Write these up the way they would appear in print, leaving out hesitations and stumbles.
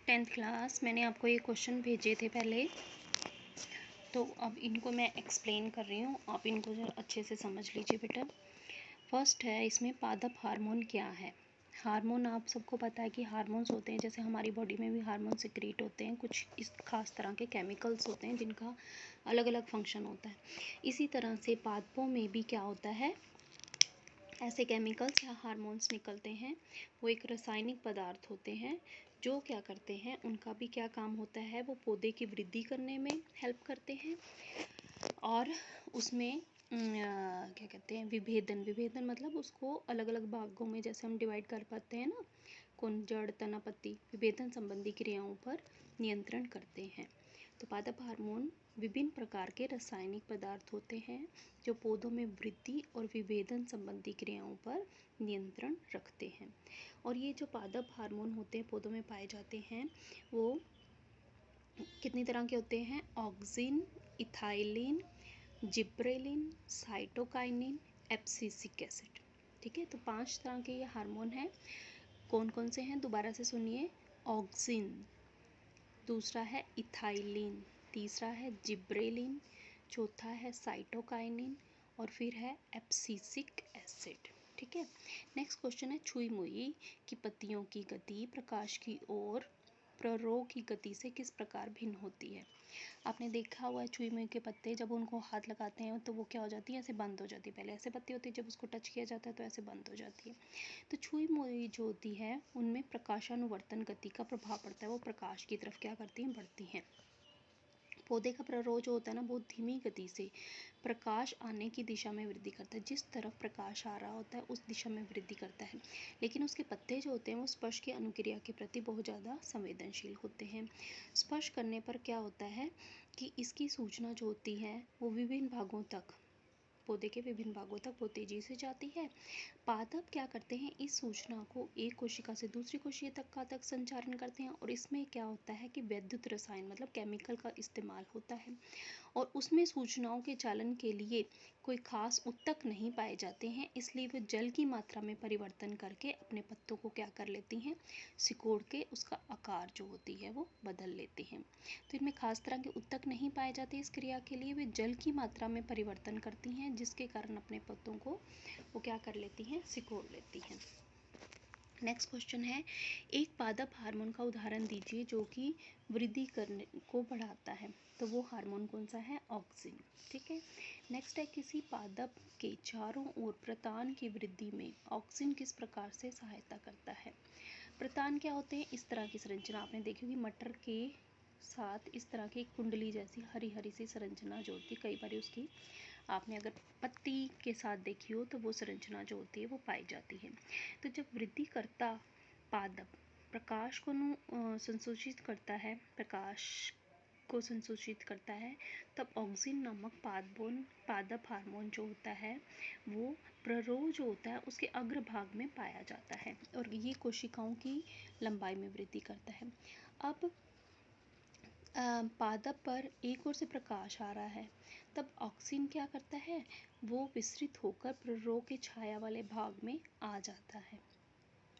10th class मैंने आपको ये क्वेश्चन भेजे थे पहले, तो अब इनको मैं एक्सप्लेन कर रही हूँ, आप इनको जरा अच्छे से समझ लीजिए बेटा। फर्स्ट है इसमें पादप हार्मोन क्या है। हार्मोन आप सबको पता है कि हार्मोन्स होते हैं, जैसे हमारी बॉडी में भी हार्मोन सिक्रीट होते हैं, कुछ इस खास तरह के केमिकल्स होते हैं जिनका अलग अलग फंक्शन होता है। इसी तरह से पादपों में भी क्या होता है, ऐसे केमिकल्स या हार्मोन्स निकलते हैं। वो एक रासायनिक पदार्थ होते हैं जो क्या करते हैं, उनका भी क्या काम होता है, वो पौधे की वृद्धि करने में हेल्प करते हैं और उसमें क्या कहते हैं, विभेदन मतलब उसको अलग अलग भागों में जैसे हम डिवाइड कर पाते हैं ना, कुंद, जड़, तना, पत्ती, विभेदन संबंधी क्रियाओं पर नियंत्रण करते हैं। तो पादप हार्मोन विभिन्न प्रकार के रासायनिक पदार्थ होते हैं जो पौधों में वृद्धि और विभेदन संबंधी क्रियाओं पर नियंत्रण रखते हैं। और ये जो पादप हार्मोन होते हैं पौधों में पाए जाते हैं, वो कितनी तरह के होते हैं, auxin, ethylene, gibberellin, cytokinin, abscisic acid. ठीक है, तो 5 तरह के ये हार्मोन हैं। कौन कौन से हैं, दोबारा से सुनिए। ऑक्सिन, दूसरा है इथाइलिन, तीसरा है जिब्रेलिन, चौथा है साइटोकाइनिन और फिर है एब्सिसिक एसिड। ठीक है, नेक्स्ट क्वेश्चन है, छुई मुई की पत्तियों की गति प्रकाश की ओर प्ररोह की गति से किस प्रकार भिन्न होती है। आपने देखा हुआ है छुई मुई के पत्ते जब उनको हाथ लगाते हैं तो वो क्या हो जाती है, ऐसे बंद हो जाती है। पहले ऐसे पत्ती होती है, जब उसको टच किया जाता है तो ऐसे बंद हो जाती है। तो छुई मुई जो होती है उनमें प्रकाशानुवर्तन गति का प्रभाव पड़ता है, वो प्रकाश की तरफ क्या करती हैं, बढ़ती हैं। पौधे का प्ररोह जो होता है ना, बहुत धीमी गति से प्रकाश आने की दिशा में वृद्धि करता है। जिस तरफ प्रकाश आ रहा होता है उस दिशा में वृद्धि करता है। लेकिन उसके पत्ते जो होते हैं वो स्पर्श की अनुक्रिया के प्रति बहुत ज़्यादा संवेदनशील होते हैं। स्पर्श करने पर क्या होता है कि इसकी सूचना जो होती है वो विभिन्न भागों तक, पौधे के विभिन्न भागों तक बहुत तेजी से जाती है। पादप क्या करते हैं, इस सूचना को एक कोशिका से दूसरी कोशिका तक संचारण करते हैं और इसमें क्या होता है कि वैद्युत रसायन मतलब केमिकल का इस्तेमाल होता है और उसमें सूचनाओं के चालन के लिए कोई खास उत्तक नहीं पाए जाते हैं, इसलिए वे जल की मात्रा में परिवर्तन करके अपने पत्तों को क्या कर लेती हैं, सिकोड़ के उसका आकार जो होती है वो बदल लेते हैं। तो इनमें खास तरह के उत्तक नहीं पाए जाते इस क्रिया के लिए, वे जल की मात्रा में परिवर्तन करती हैं जिसके कारण अपने पत्तों को वो क्या कर लेती हैं, सिकोड़ लेती हैं। नेक्स्ट क्वेश्चन है, एक पादप हार्मोन का उदाहरण दीजिए जो कि वृद्धि करने को बढ़ाता है। तो वो हार्मोन कौन सा है, ऑक्सिन। ठीक है, नेक्स्ट है, किसी पादप के चारों ओर प्रतान की वृद्धि में ऑक्सिन किस प्रकार से सहायता करता है। प्रतान क्या होते हैं, इस तरह की संरचना आपने देखी होगी, मटर के साथ इस तरह की कुंडली जैसी हरी हरी सी संरचना जो होती है, कई बार उसकी आपने अगर पत्ती के साथ देखी हो तो वो संरचना जो होती है वो पाई जाती है। तो जब वृद्धि करता पादप प्रकाश को संसूचित करता है, तब ऑक्सिन नामक पादप हार्मोन जो होता है वो प्ररोह जो होता है उसके अग्रभाग में पाया जाता है और ये कोशिकाओं की लंबाई में वृद्धि करता है। अब पादप पर एक ओर से प्रकाश आ रहा है, तब ऑक्सिन क्या करता है, वो विस्तृत होकर प्ररोह के छाया वाले भाग में आ जाता है।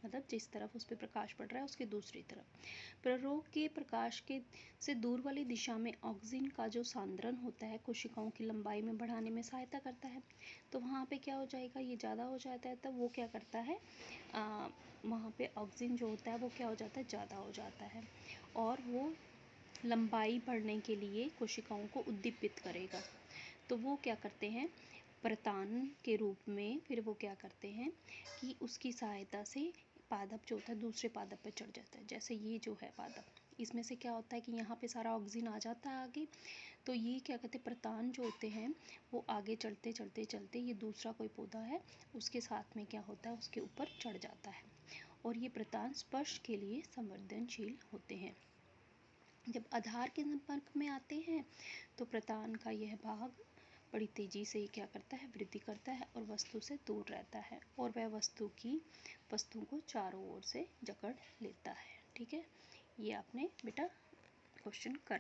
मतलब जिस तरफ उस पर प्रकाश पड़ रहा है उसके दूसरी तरफ प्ररोह के प्रकाश के से दूर वाली दिशा में ऑक्सिन का जो सांद्रण होता है कोशिकाओं की लंबाई में बढ़ाने में सहायता करता है। तो वहाँ पे क्या हो जाएगा, ये ज़्यादा हो जाता है, तब वो क्या करता है, वहाँ पे ऑक्सिन जो होता है वो क्या हो जाता है, ज़्यादा हो जाता है और वो लंबाई बढ़ने के लिए कोशिकाओं को उद्दीपित करेगा। तो वो क्या करते हैं, प्रतान के रूप में फिर वो क्या करते हैं कि उसकी सहायता से पादप जो होता है दूसरे पादप पे चढ़ जाता है। जैसे ये जो है पादप, इसमें से क्या होता है कि यहाँ पे सारा ऑक्सीजन आ जाता है आगे, तो ये क्या कहते हैं, प्रतान जो होते हैं वो आगे चलते चलते चलते ये दूसरा कोई पौधा है उसके साथ में क्या होता है, उसके ऊपर चढ़ जाता है और ये प्रतान स्पर्श के लिए संवेदनशील होते हैं। जब आधार के संपर्क में आते हैं तो प्रतान का यह भाग बड़ी तेजी से क्या करता है, वृद्धि करता है और वस्तु से दूर रहता है और वह वस्तु को चारों ओर से जकड़ लेता है। ठीक है, ये आपने बेटा क्वेश्चन कर